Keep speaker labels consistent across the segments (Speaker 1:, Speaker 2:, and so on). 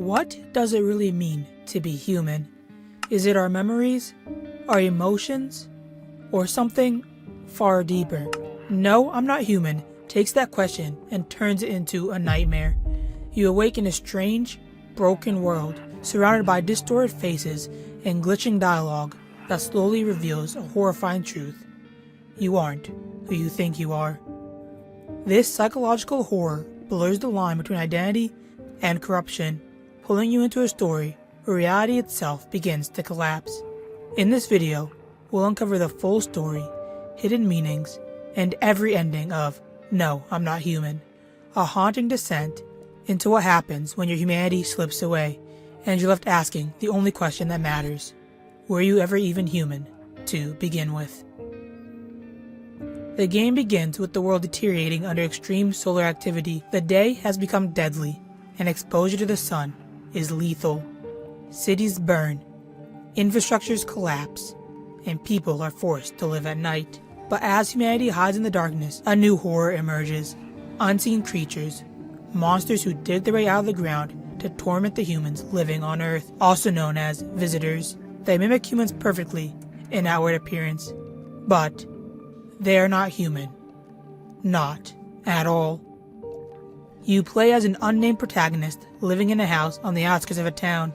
Speaker 1: What does it really mean to be human? Is it our memories, our emotions, or something far deeper? No, I'm Not Human takes that question and turns it into a nightmare. You awake in a strange, broken world, surrounded by distorted faces and glitching dialogue that slowly reveals a horrifying truth. You aren't who you think you are. This psychological horror blurs the line between identity and corruption, pulling you into a story where reality itself begins to collapse. In this video, we'll uncover the full story, hidden meanings, and every ending of No, I'm Not Human, a haunting descent into what happens when your humanity slips away and you're left asking the only question that matters: were you ever even human to begin with? The game begins with the world deteriorating under extreme solar activity. The day has become deadly, and exposure to the sun is lethal. Cities burn, infrastructures collapse, and people are forced to live at night. But as humanity hides in the darkness, a new horror emerges. Unseen creatures, monsters who dig their way out of the ground to torment the humans living on Earth, also known as visitors. They mimic humans perfectly in outward appearance, but they are not human. Not at all. You play as an unnamed protagonist living in a house on the outskirts of a town.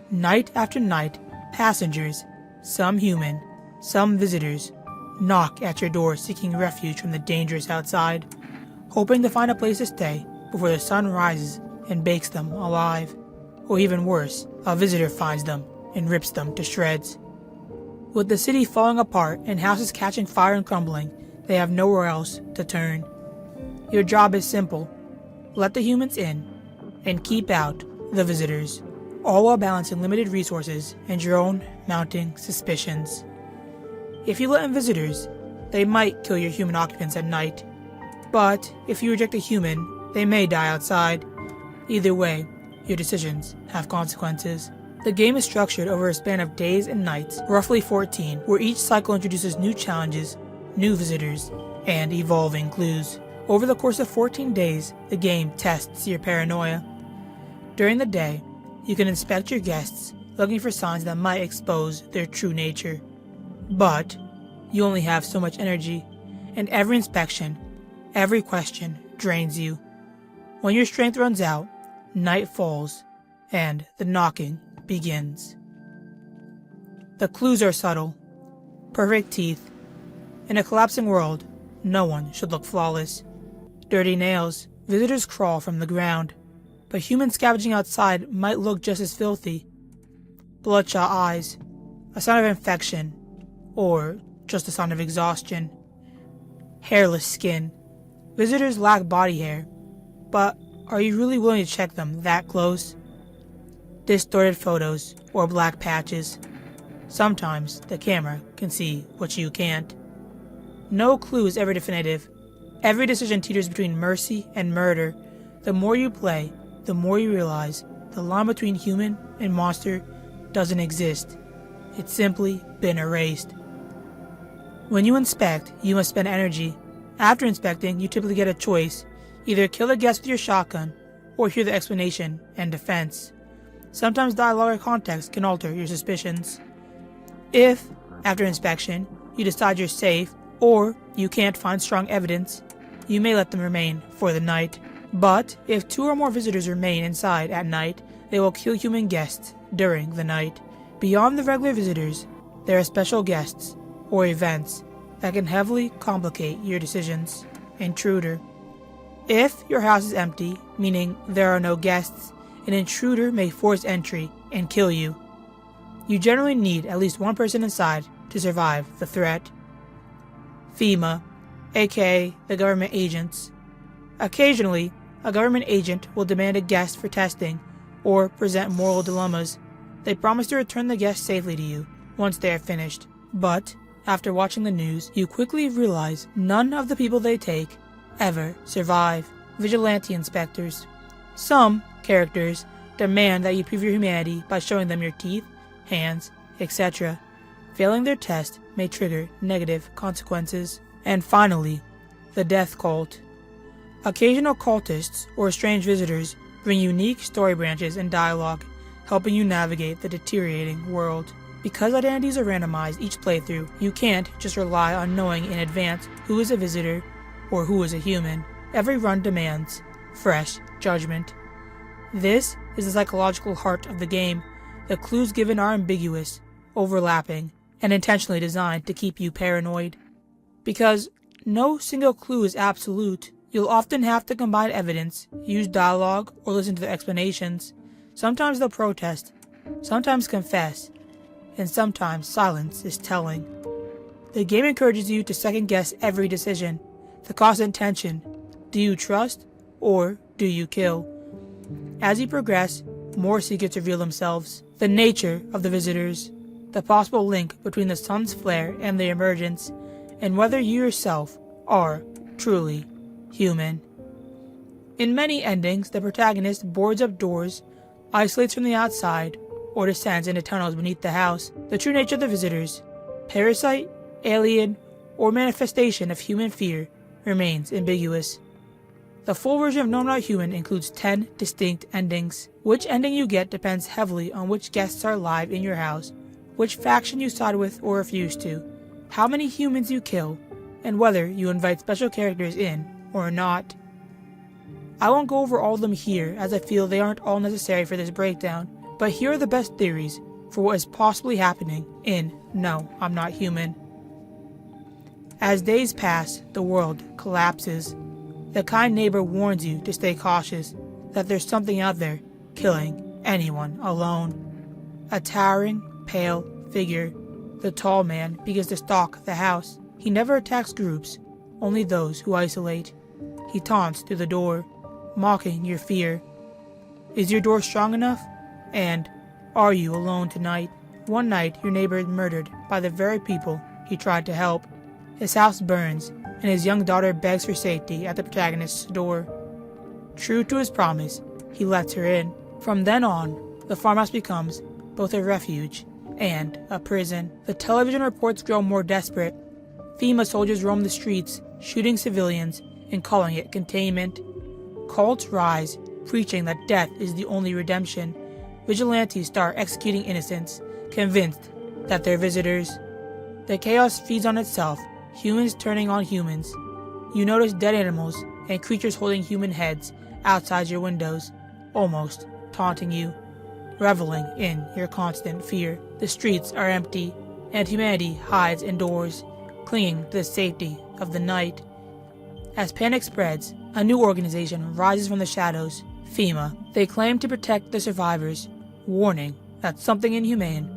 Speaker 1: Night after night, passengers, some human, some visitors, knock at your door seeking refuge from the dangerous outside, hoping to find a place to stay before the sun rises and bakes them alive. Or even worse, a visitor finds them and rips them to shreds. With the city falling apart and houses catching fire and crumbling, they have nowhere else to turn. Your job is simple: let the humans in and keep out the visitors, all while balancing limited resources and your own mounting suspicions. If you let in visitors, they might kill your human occupants at night, but if you reject a human, they may die outside. Either way, your decisions have consequences. The game is structured over a span of days and nights, roughly 14, where each cycle introduces new challenges, new visitors, and evolving clues. Over the course of 14 days, the game tests your paranoia. During the day, you can inspect your guests, looking for signs that might expose their true nature. But you only have so much energy, and every inspection, every question drains you. When your strength runs out, night falls, and the knocking begins. The clues are subtle. Perfect teeth. In a collapsing world, no one should look flawless. Dirty nails. Visitors crawl from the ground, but humans scavenging outside might look just as filthy. Bloodshot eyes. A sign of infection, or just a sign of exhaustion. Hairless skin. Visitors lack body hair, but are you really willing to check them that close? Distorted photos or black patches. Sometimes the camera can see what you can't. No clue is ever definitive. Every decision teeters between mercy and murder. The more you play, the more you realize the line between human and monster doesn't exist. It's simply been erased. When you inspect, you must spend energy. After inspecting, you typically get a choice: either kill the guest with your shotgun, or hear the explanation and defense. Sometimes dialogue or context can alter your suspicions. If, after inspection, you decide you're safe, or you can't find strong evidence, you may let them remain for the night. But if 2 or more visitors remain inside at night, they will kill human guests during the night. Beyond the regular visitors, there are special guests, or events, that can heavily complicate your decisions. Intruder. If your house is empty, meaning there are no guests, an intruder may force entry and kill you. You generally need at least one person inside to survive the threat. FEMA, aka the government agents. Occasionally, a government agent will demand a guest for testing or present moral dilemmas. They promise to return the guest safely to you once they are finished. But after watching the news, you quickly realize none of the people they take ever survive. Vigilante inspectors. Some characters demand that you prove your humanity by showing them your teeth, hands, etc. Failing their test may trigger negative consequences. And finally, the death cult. Occasional cultists or strange visitors bring unique story branches and dialogue, helping you navigate the deteriorating world. Because identities are randomized each playthrough, you can't just rely on knowing in advance who is a visitor or who is a human. Every run demands fresh judgment. This is the psychological heart of the game. The clues given are ambiguous, overlapping, and intentionally designed to keep you paranoid. Because no single clue is absolute, you'll often have to combine evidence, use dialogue, or listen to the explanations. Sometimes they'll protest, sometimes confess, and sometimes silence is telling. The game encourages you to second-guess every decision. The constant tension: do you trust or do you kill? As you progress, more secrets reveal themselves. The nature of the visitors, the possible link between the sun's flare and their emergence, and whether you yourself are truly human. In many endings, the protagonist boards up doors, isolates from the outside, or descends into tunnels beneath the house. The true nature of the visitors, parasite, alien, or manifestation of human fear, remains ambiguous. The full version of No I'm Not Human includes 10 distinct endings. Which ending you get depends heavily on which guests are alive in your house, which faction you side with or refuse to, how many humans you kill, and whether you invite special characters in or not. I won't go over all of them here, as I feel they aren't all necessary for this breakdown, but here are the best theories for what is possibly happening in No I'm Not Human. As days pass, the world collapses. The kind neighbor warns you to stay cautious, that there's something out there killing anyone alone. A towering, pale figure, the tall man, begins to stalk the house. He never attacks groups, only those who isolate. He taunts through the door, mocking your fear. Is your door strong enough? And are you alone tonight? One night, your neighbor is murdered by the very people he tried to help. His house burns, and his young daughter begs for safety at the protagonist's door. True to his promise, he lets her in. From then on, the farmhouse becomes both a refuge and a prison. The television reports grow more desperate. FEMA soldiers roam the streets, shooting civilians and calling it containment. Cults rise, preaching that death is the only redemption. Vigilantes start executing innocents, convinced that they're visitors. The chaos feeds on itself, humans turning on humans. You notice dead animals and creatures holding human heads outside your windows, almost taunting you, reveling in your constant fear. The streets are empty, and humanity hides indoors, clinging to the safety of the night. As panic spreads, a new organization rises from the shadows, FEMA. They claim to protect the survivors, warning that something inhumane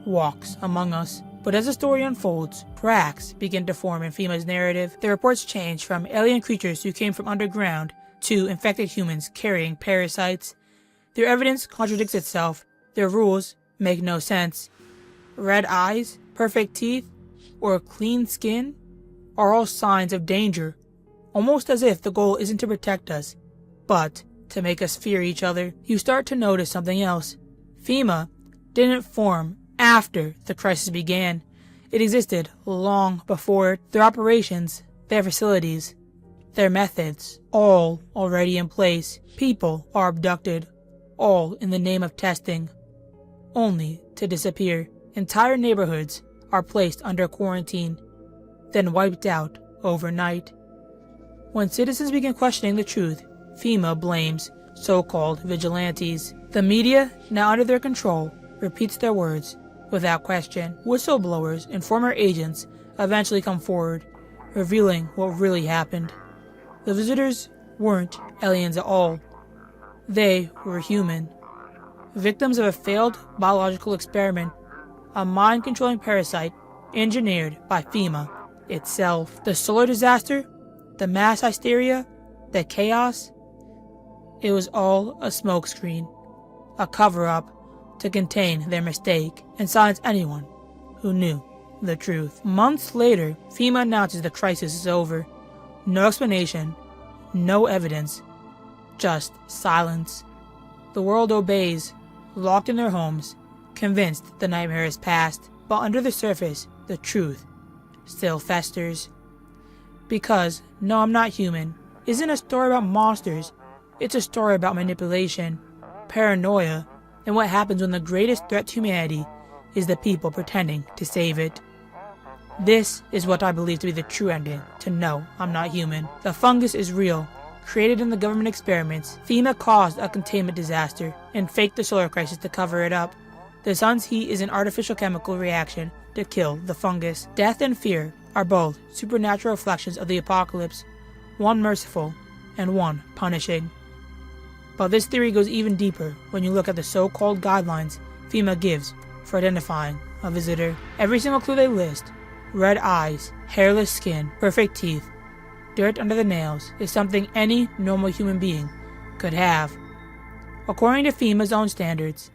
Speaker 1: walks among us. But as the story unfolds, cracks begin to form in FEMA's narrative. The reports change from alien creatures who came from underground to infected humans carrying parasites. Their evidence contradicts itself. Their rules make no sense. Red eyes, perfect teeth, or clean skin are all signs of danger, almost as if the goal isn't to protect us, but to make us fear each other. You start to notice something else. FEMA didn't form after the crisis began. It existed long before. Their operations, their facilities, their methods, all already in place. People are abducted, all in the name of testing, only to disappear. Entire neighborhoods are placed under quarantine, then wiped out overnight. When citizens begin questioning the truth, FEMA blames so-called vigilantes. The media, now under their control, repeats their words without question. Whistleblowers and former agents eventually come forward, revealing what really happened. The visitors weren't aliens at all. They were human, victims of a failed biological experiment, a mind-controlling parasite engineered by FEMA itself. The solar disaster, the mass hysteria, the chaos, it was all a smokescreen, a cover-up to contain their mistake and silence anyone who knew the truth. Months later, FEMA announces the crisis is over. No explanation, no evidence, just silence. The world obeys, locked in their homes, convinced the nightmare is past, but under the surface, the truth still festers. Because No I'm Not Human isn't a story about monsters It's a story about manipulation, paranoia, and what happens when the greatest threat to humanity is the people pretending to save it. This is what I believe to be the true ending to No, I'm Not Human. The fungus is real. Created in the government experiments, FEMA caused a containment disaster and faked the solar crisis to cover it up. The sun's heat is an artificial chemical reaction to kill the fungus. Death and fear are both supernatural reflections of the apocalypse, one merciful and one punishing. But this theory goes even deeper when you look at the so-called guidelines FEMA gives for identifying a visitor. Every single clue they list, red eyes, hairless skin, perfect teeth, dirt under the nails, is something any normal human being could have. According to FEMA's own standards,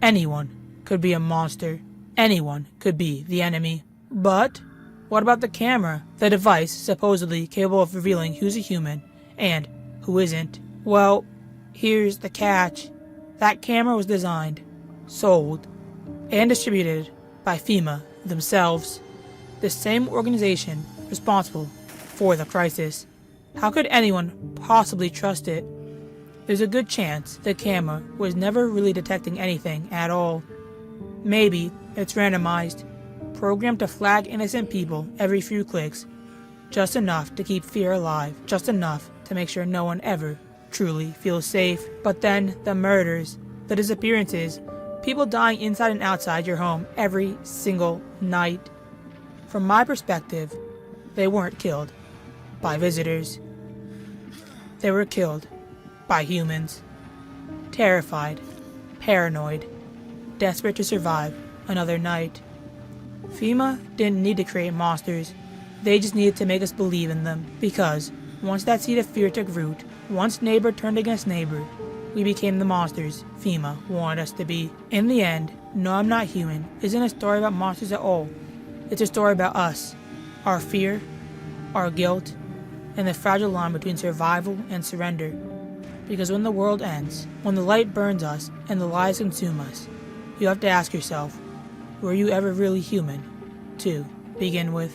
Speaker 1: anyone could be a monster. Anyone could be the enemy. But what about the camera, the device supposedly capable of revealing who's a human and who isn't? Well, here's the catch. That camera was designed, sold, and distributed by FEMA themselves, the same organization responsible for the crisis. How could anyone possibly trust it? There's a good chance the camera was never really detecting anything at all. Maybe it's randomized, programmed to flag innocent people every few clicks, just enough to keep fear alive, just enough to make sure no one ever truly feels safe. But then the murders, the disappearances, people dying inside and outside your home every single night. From my perspective, they weren't killed by visitors. They were killed by humans. Terrified, paranoid, desperate to survive another night. FEMA didn't need to create monsters. They just needed to make us believe in them. Because once that seed of fear took root, once neighbor turned against neighbor, we became the monsters FEMA wanted us to be. In the end, No, I'm Not Human isn't a story about monsters at all. It's a story about us, our fear, our guilt, and the fragile line between survival and surrender. Because when the world ends, when the light burns us and the lies consume us, you have to ask yourself, were you ever really human to begin with?